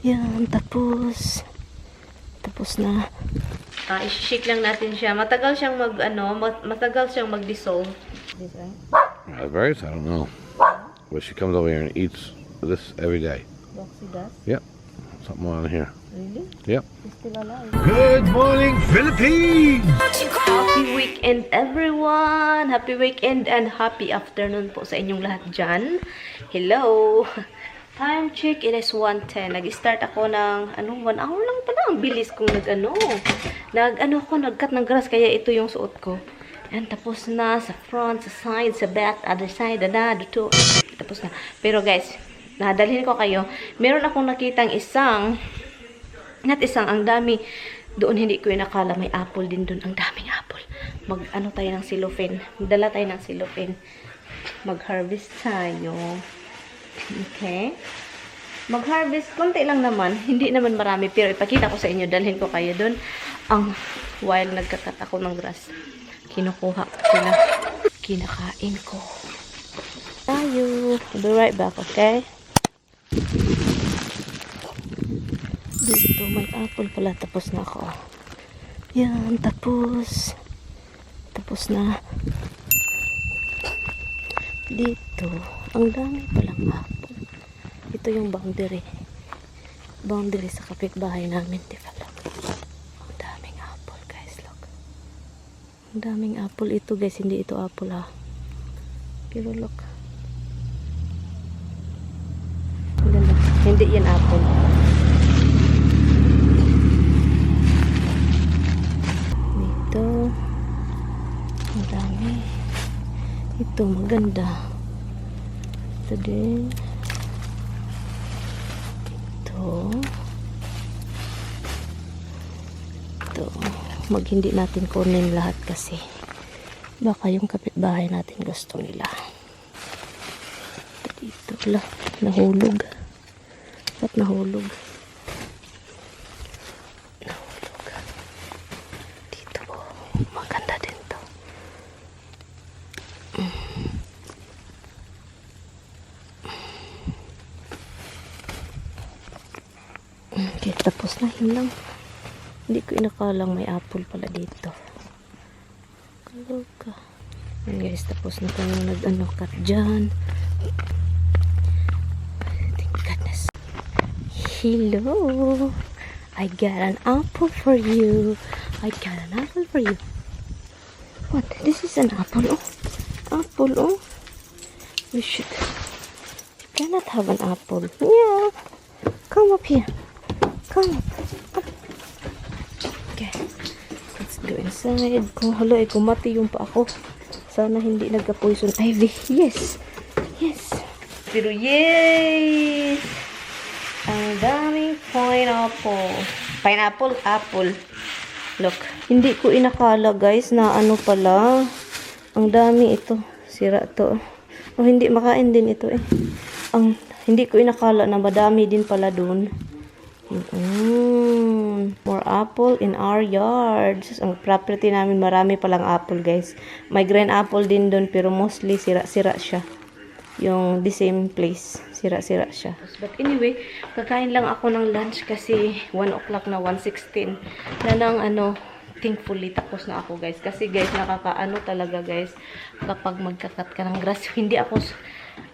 Yan, tapos na. I-shake lang natin siya. Matagal siyang matagal siyang mag-dissolve. This right? It varies, I don't know. But she comes over here and eats this every day. Roxy does? Yep. Something on here. Really? Yep. She's still alive. Good morning, Philippines! Happy weekend, everyone! Happy weekend and happy afternoon po sa inyong lahat dyan. Hello! Time check, it is 1:10. Nag-start ako ng, 1 hour lang pala. Ang bilis kong nag-cut ng grass, kaya ito yung suot ko. And tapos na, sa front, sa side, sa back, other side, dito. Tapos na. Pero guys, nadalhin ko kayo. Meron akong nakitang ang dami. Doon hindi ko inakala, may apple din doon. Ang daming apple. Tayo ng cellophane. Dala tayo ng cellophane. Mag-harvest tayo. Okay. Mag-harvest, konti lang naman. Hindi naman marami, pero ipakita ko sa inyo. Dalhin ko kayo doon. While nagkakat ako ng grass, kinukuha ko sila. Kinakain ko. Tayo. I'll be right back, okay? Dito, may apple pala. Tapos na ako. Yan, tapos na. Dito, ang dami palang apple. Ito yung boundary sa kapitbahay namin, diba? Look. Ang daming apple, guys, look. Ang daming apple ito, guys. Hindi ito apple, ha. Pero look. Ang ganda. Hindi yan apple. Dito. Ang dami. Ito, maganda. Ito din. Ito. Hindi natin kunin lahat kasi baka yung kapitbahay natin gusto nila. Dito lang. Nahulog. Ba't nahulog? Dito po. Maganda din to. Okay, tapos na. Yun lang. Hindi ko inakalang may apple pala dito. Kaloka. Ayan guys, tapos na tayo cut dyan. Thank goodness. Hello! I got an apple for you. What? This is an apple, oh. Apple, oh. You cannot have an apple. Yeah. Come up here. Come up. Okay. Let's go inside. Kung mati yung pa ako. Sana hindi nagka-poison ivy. Yes. Pero yes! Ang daming pineapple. Apple. Look. Hindi ko inakala, guys, na pala. Ang dami ito. Sira to. Hindi makain din ito eh. Hindi ko inakala na madami din pala dun. More apple in our yard. Ang property namin marami palang apple, guys. May green apple din doon, pero mostly sira siya. Yung the same place, sira siya. But anyway, kakain lang ako ng lunch kasi 1 o'clock na, 1:16 na nang thankfully tapos na ako, guys. Kasi guys, nakakaano talaga, guys, kapag magkakat ka ng grass.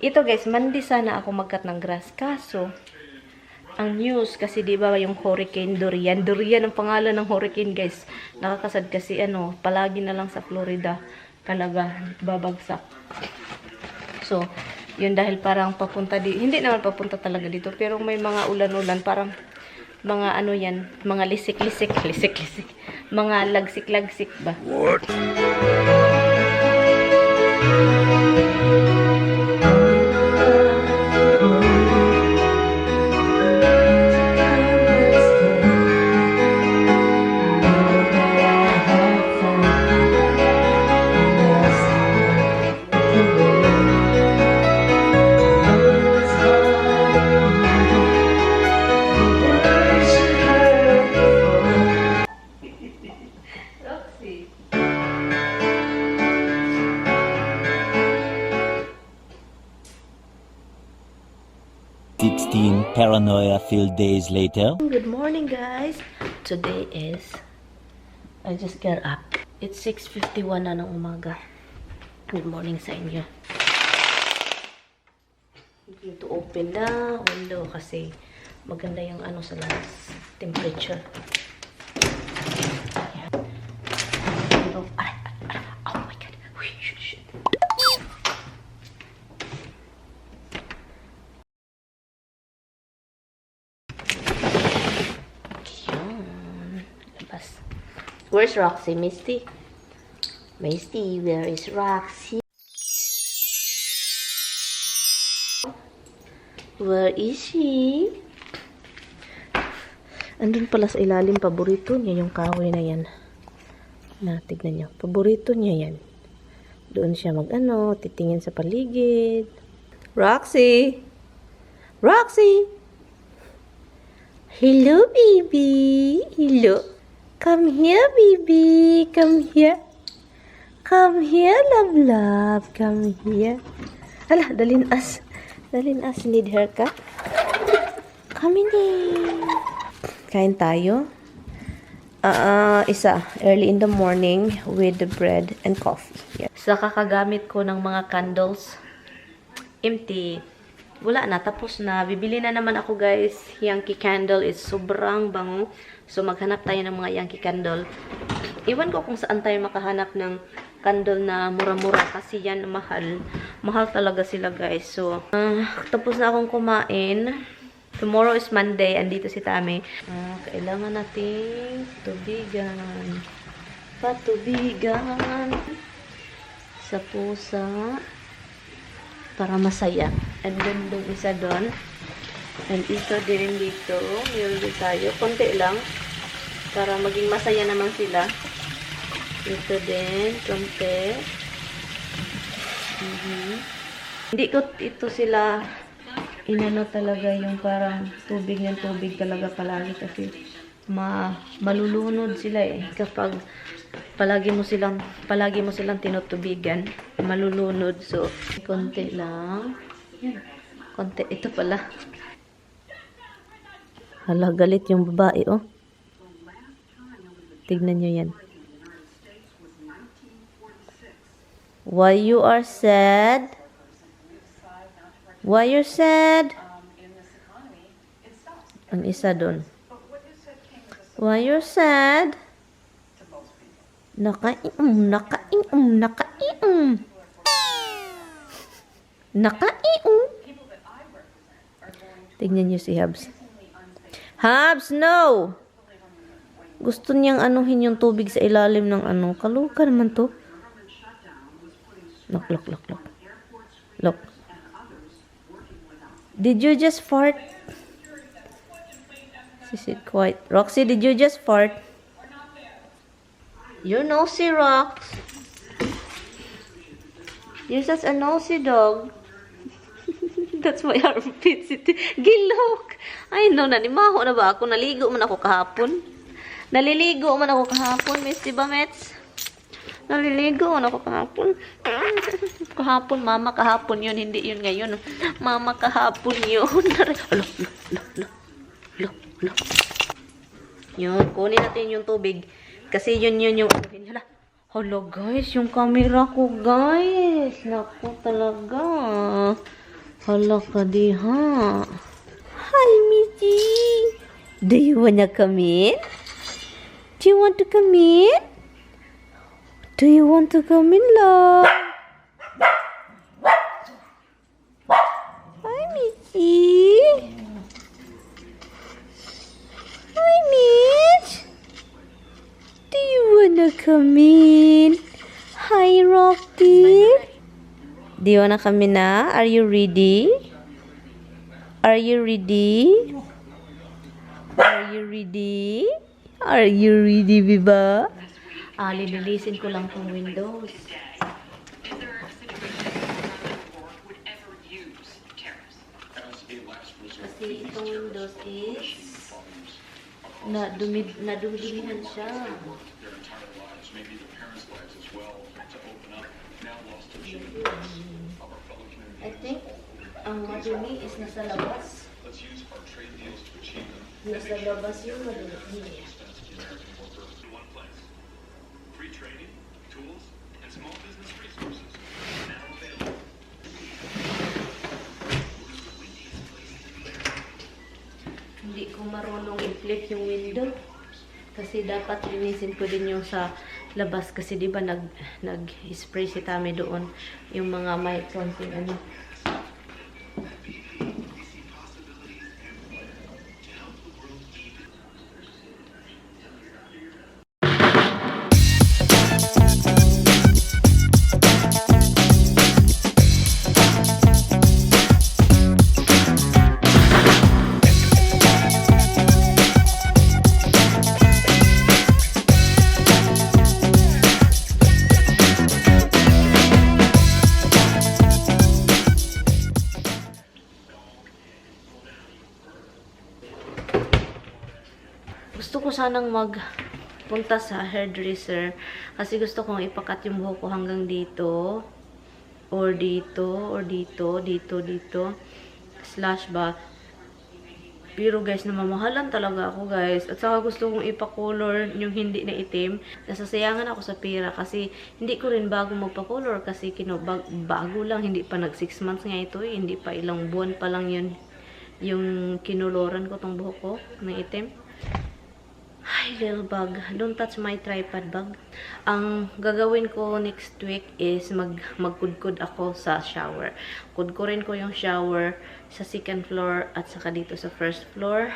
Ito guys, Monday sana ako magkat ng grass. Kaso ang news kasi, di ba, yung Hurricane Dorian ang pangalan ng hurricane, guys. Nakakasad kasi palagi na lang sa Florida talaga babagsak. So yun, dahil parang papunta hindi naman papunta talaga dito, pero may mga ulan-ulan, parang mga mga lisik-lisik, mga lagsik-lagsik ba. What? few days later. Good morning, guys. Today is I just got up. It's 6:51 na ng umaga. Good morning sa inyo. Need to open the window kasi maganda yung ano sa labas, temperature. Ayan. Oh, oh my god. Shit. Ayan. Labas. Where's Roxy? Misty? Misty, where is Roxy? Where is she? Andun pala sa ilalim, paborito niya yung kahoy na yan. Tignan niyo. Paborito niya yan. Doon siya mag-ano, titingin sa paligid. Roxy! Roxy! Hello, baby! Hello! Come here, baby! Come here! Come here, love. Come here. Hala, dalin as. Need haircut? Come in here. Kain tayo. Isa. Early in the morning with the bread and coffee. Yeah. Sa kakagamit ko ng mga candles. Empty. Wala na. Tapos na. Bibili na naman ako, guys. Yankee candle is sobrang bango. So, maghanap tayo ng mga Yankee candle. Iwan ko kung saan tayo makahanap ng candle na mura-mura kasi yan mahal. Mahal talaga sila, guys. So, tapos na akong kumain. Tomorrow is Monday. Andito si Tami. Kailangan nating tubigan. Patubigan. Sa pusa. Para masaya. And then, doon isa doon. And isa din dito. Meron din tayo. Konti lang. Para maging masaya naman sila. Ito din, konti. Hindi ko ito sila inano talaga yung parang tubig ng tubig talaga palagi kasi malulunod sila eh. Kapag palagi mo silang tinutubigan, malulunod. So, konti lang. Konti. Ito pala. Hala, galit yung babae, oh. Tignan nyo yan. Why you are sad? Why you're sad? Ang isa doon. Why you're sad? Nakaium. Tignan niyo si Habs. Habs, no! Gusto niyang anuhin yung tubig sa ilalim ng ano. Kaluka naman to. Look. Did you just fart? She said quiet. Roxy, did you just fart? You're nosy, Rox. You're such a nosy dog. That's my armpits. Gilok. Ay, no, nanimaho na ba ako? Naliligo man ako kahapon, Miss, diba, Mets? Naliligo man ako kahapon. Kahapon yun, hindi yun ngayon. Mama, kahapon yun. Look. Yun, kunin natin yung tubig. Kasi yun yung ano. Hala, guys, yung camera ko, guys. Naku, talaga. Hala ka di, ha? Hi, Missy. Do you wanna come in? Do you want to come in? Do you want to come in, love? Hi, Missy. Hi, Miss. Do you wanna come in? Hi, Rocky. Do you wanna come in na? Are you ready? Are you ready? Are you ready, Biba? Lililisin ko lang tong windows. Kasi itong windows is nadumihan siya. I think ang madumi is nasa labas. Nasa labas yung madumi. Hindi ko marunong i-flip yung window. Kasi dapat linisin ko din yung sa labas. Kasi di ba nag-spray si Tami doon. Yung mga may konting ano. Gusto ko sanang magpunta sa hairdresser kasi gusto kong ipakat yung buhok ko hanggang dito or dito or dito slash ba. Pero guys, namamahalan talaga ako guys. At saka gusto kong ipa-color yung hindi na itim. Nasasayangan ako sa pera kasi hindi ko rin bago magpa-color kasi bago lang, hindi pa nag 6 months nga ito eh. Hindi pa ilang buwan pa lang yun yung kinuloran ko tong buhok ko na itim. Hi, little bug. Don't touch my tripod bug. Ang gagawin ko next week is magkudkod ako sa shower. Kudkurin ko yung shower sa second floor at saka dito sa first floor.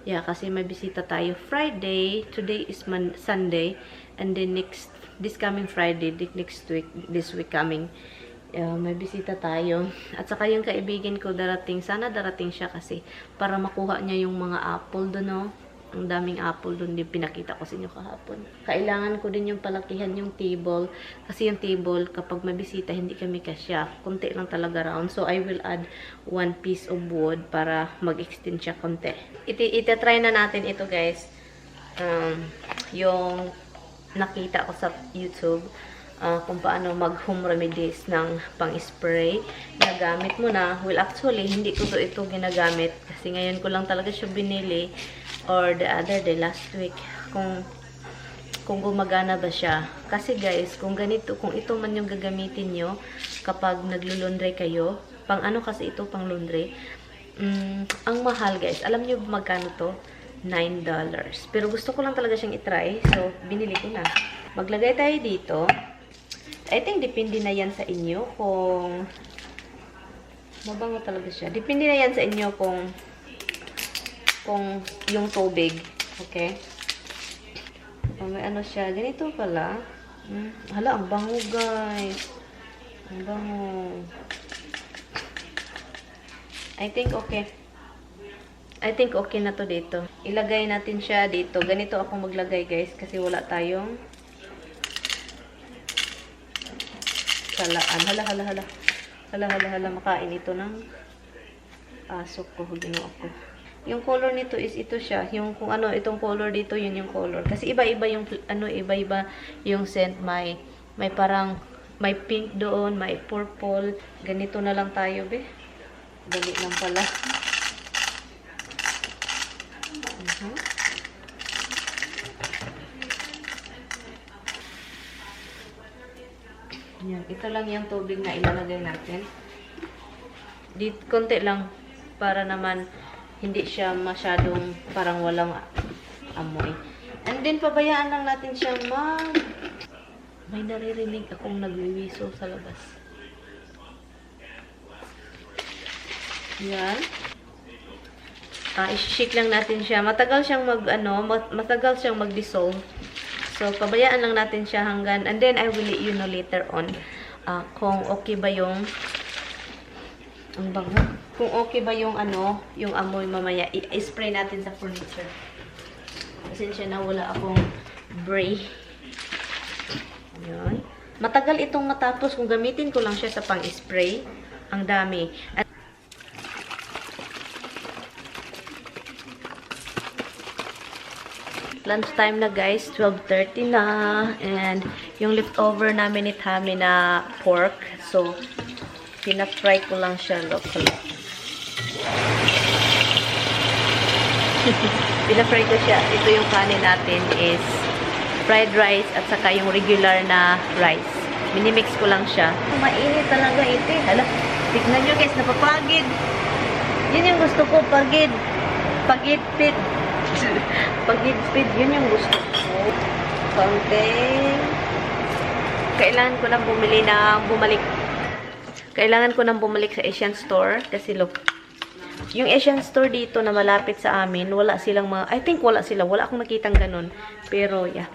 Yeah, kasi may bisita tayo Friday. Today is Sunday. And then this coming Friday, this week coming, may bisita tayo. At saka yung kaibigan ko darating. Sana darating siya kasi para makuha niya yung mga apple doon, no? Ang daming apple doon din pinakita ko sa inyo kahapon. Kailangan ko din yung palakihan yung table. Kasi yung table, kapag may bisita, hindi kami kasya. Konti lang talaga round. So, I will add 1 piece of wood para mag-extend siya konti. Ita-try na natin ito, guys. Yung nakita ko sa YouTube. Kung paano mag-home remedies ng pang-spray na gamit mo na. Well, actually, hindi ko ito ginagamit. Kasi ngayon ko lang talaga siya binili. Or the other day, last week, kung gumagana ba siya. Kasi guys, kung ito man yung gagamitin nyo, kapag naglulundre kayo, pang ano kasi ito, pang laundry, ang mahal guys. Alam nyo magkano to? $9. Pero gusto ko lang talaga siyang itry, so binili ko na. Maglagay tayo dito. I think depende na yan sa inyo kung mabango talaga siya. Depende na yan sa inyo kung yung tubig. Okay? May ano siya. Ganito pala. Hala, ang bango guys. Ang bango. I think okay. I think okay na to dito. Ilagay natin siya dito. Ganito ako maglagay guys. Kasi wala tayong salaan. Hala. Makain ito ng aso ko. Ginawa ko. Yung color nito is ito siya. Yung kung ano, itong color dito, yun yung color. Kasi iba-iba yung, iba-iba yung scent. May parang, may pink doon, may purple. Ganito na lang tayo, be. Dali lang pala. Yan. Ito lang yung tubig na ilalagay natin. Konti lang para naman hindi siya masyadong parang walang amoy. And then, pabayaan lang natin siya may naririnig akong nagwiwiso sa labas. Yan. I-shake lang natin siya. Matagal siyang mag-dissolve. So, pabayaan lang natin siya hanggang, and then I will let you know later on kung okay ba yung ang bango. Kung okay ba yung yung amoy mamaya, i-spray natin sa furniture. Pasensya na, wala akong spray. Ayan. Matagal itong matapos kung gamitin ko lang siya sa pang-spray. Ang dami. At lunchtime na guys, 12:30 na. And yung leftover namin ni Tami na pork. So, pinafry ko lang siya locally. Pina-fry ko siya. Ito yung kanin natin is fried rice at saka yung regular na rice. Minimix ko lang siya. Mainit talaga ito. Hala, tignan nyo guys, napapagid. Yun yung gusto ko, pagid. Pagid-pit. Pagid-pit, yun yung gusto ko. Konting. Kailangan ko nang Kailangan ko nang bumalik sa Asian store. Kasi look, yung Asian store dito na malapit sa amin, wala silang mga, I think wala sila. Wala akong nakitang ganun. Pero, yeah.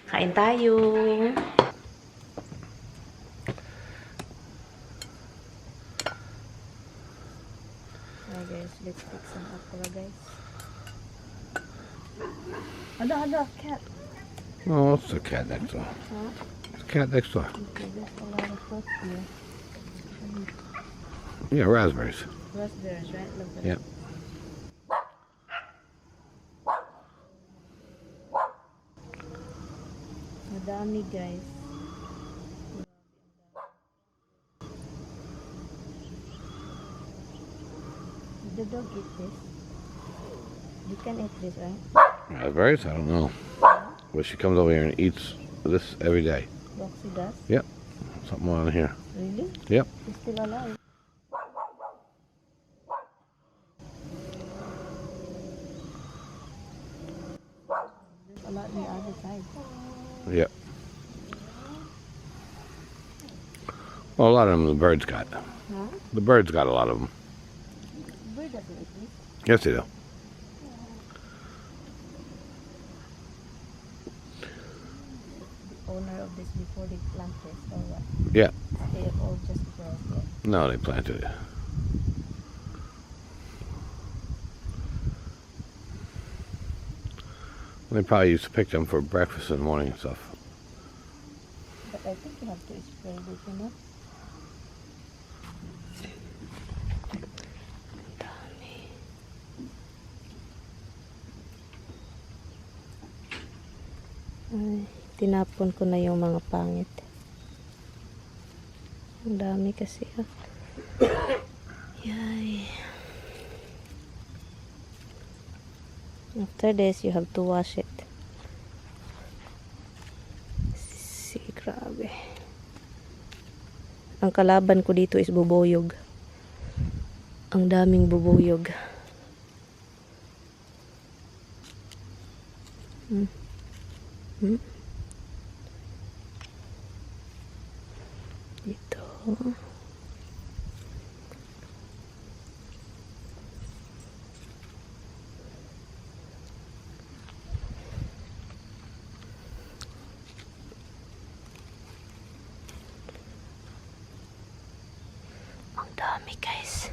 Kain tayo. Alright guys, let's take some apple guys. Ada, cat. Oh, it's the cat next door. Huh? It's the cat next door. Okay, there's a lot of fruit here. Yeah, raspberries. Raspberries, right? Look at Yep. Madami guys. Did the dog eat this? You can eat this, right? Raspberries? I don't know. But she comes over here and eats this every day. Roxy does? Yep. Something on here. Really? Yep. He's still alive. There's a lot on the other side. Yep. Well, a lot of them the birds got. Huh? The birds got a lot of them. Bird doesn't eat this. Yes, they do. The owner of this before they plant this or what? Yeah. They have all just brought it. No, they planted it. They probably used to pick them for breakfast in the morning and stuff. But I think you have to spray this, you know? Ay, tinapon ko na yung mga pangit. Ang dami kasi. Yay. After this, you have to wash it. See, grabe. Ang kalaban ko dito is bubuyog. Ang daming bubuyog. Dito. Ang dami guys.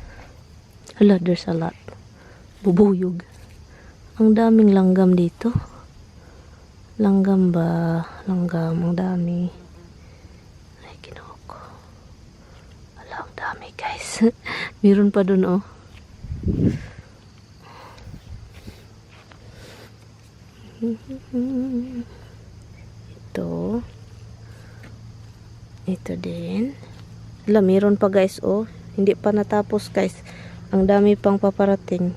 Hala, there's a lot. Bubuyog. Ang daming langgam dito. Langgam ba? Langgam. Ang dami. Ay, kinuha ko. Hala, ang dami guys. Meron pa dun oh. Ito. Ito din. Hala, meron pa guys oh. Hindi pa natapos guys. Ang dami pang paparating.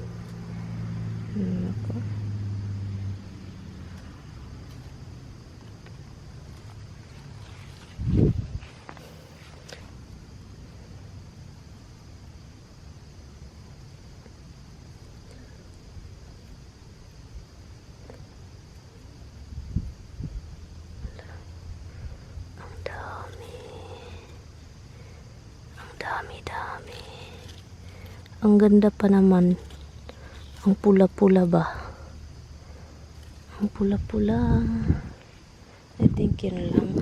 Dami. Ang ganda pa naman. Ang pula-pula ba? Ang pula-pula. I think yun lang.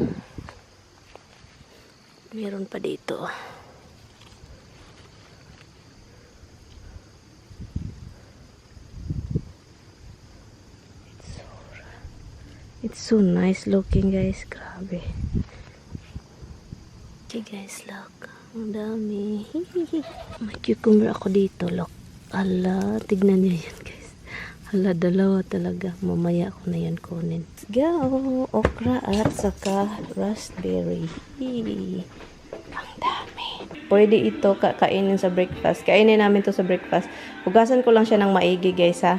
Meron pa dito. It's so nice looking guys. Grabe. Okay guys, look. Ang dami. May cucumber ako dito. Look. Ala, tignan niyo yan guys. Ala, dalawa talaga. Mamaya ko na yan kunin. Let's go. Okra at saka raspberry. Ang dami. Pwede ito kainin sa breakfast. Kainin namin to sa breakfast. Hugasan ko lang siya ng maigi guys ha.